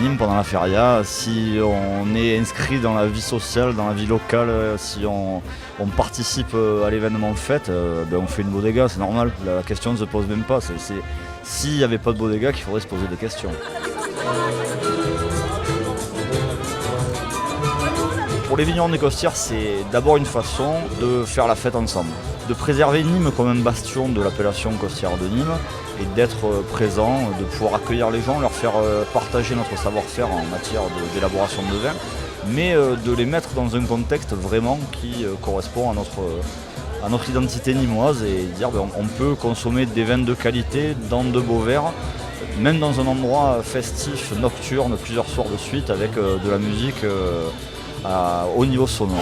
Nîmes pendant la feria, si on est inscrit dans la vie sociale, dans la vie locale, si on participe à l'événement fête, on fait une bodega, c'est normal. La question ne se pose même pas. C'est s'il n'y avait pas de bodega qu'il faudrait se poser des questions. Pour les vignerons des Costières, c'est d'abord une façon de faire la fête ensemble, de préserver Nîmes comme un bastion de l'appellation Costière de Nîmes et d'être présent, de pouvoir accueillir les gens, leur faire partager notre savoir-faire en matière d'élaboration de vin, mais de les mettre dans un contexte vraiment qui correspond à notre identité nîmoise et dire on peut consommer des vins de qualité dans de beaux verres, même dans un endroit festif, nocturne, plusieurs soirs de suite avec de la musique au niveau sonore.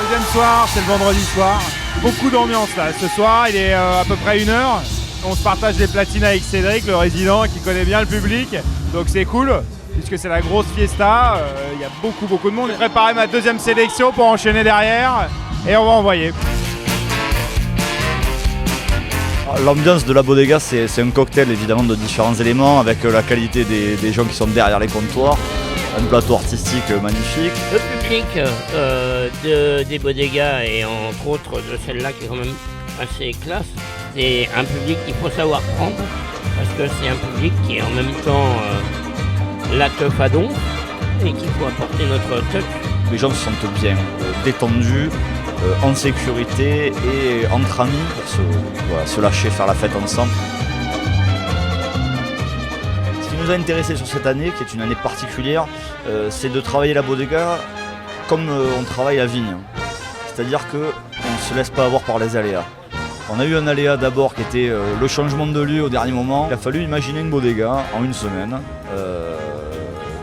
Deuxième soir, c'est le vendredi soir. Beaucoup d'ambiance là. Ce soir, il est à peu près 1h. On se partage les platines avec Cédric, le résident, qui connaît bien le public. Donc c'est cool, puisque c'est la grosse fiesta. Il y a beaucoup de monde. J'ai préparé ma deuxième sélection pour enchaîner derrière. Et on va envoyer. L'ambiance de la bodega, c'est un cocktail évidemment de différents éléments avec la qualité des gens qui sont derrière les comptoirs. Un plateau artistique magnifique. Le public des bodegas et entre autres de celle-là qui est quand même assez classe, c'est un public qu'il faut savoir prendre parce que c'est un public qui est en même temps la teuf à don et qu'il faut apporter notre touch. Les gens se sentent bien, détendus, en sécurité et entre amis pour se lâcher, faire la fête ensemble. Ce qui nous a intéressé sur cette année, qui est une année particulière, c'est de travailler la bodega comme on travaille la vigne. C'est-à-dire qu'on ne se laisse pas avoir par les aléas. On a eu un aléa d'abord qui était le changement de lieu au dernier moment. Il a fallu imaginer une bodega en une semaine,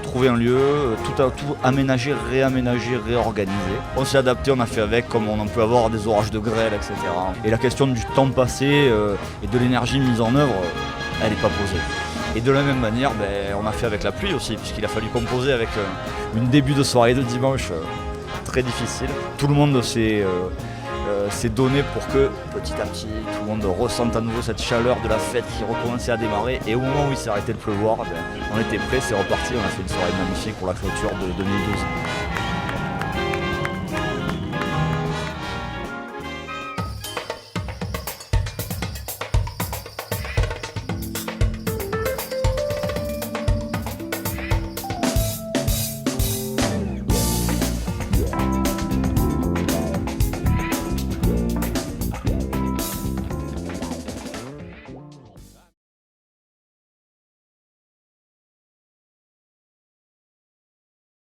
trouver un lieu, tout aménager, réaménager, réorganiser. On s'est adapté, on a fait avec, comme on en peut avoir des orages de grêle, etc. Et la question du temps passé et de l'énergie mise en œuvre, elle n'est pas posée. Et de la même manière, on a fait avec la pluie aussi, puisqu'il a fallu composer avec une début de soirée de dimanche très difficile. Tout le monde s'est donné pour que petit à petit, tout le monde ressente à nouveau cette chaleur de la fête qui recommençait à démarrer. Et au moment où il s'est arrêté de pleuvoir, on était prêts, c'est reparti, on a fait une soirée magnifique pour la clôture de 2012.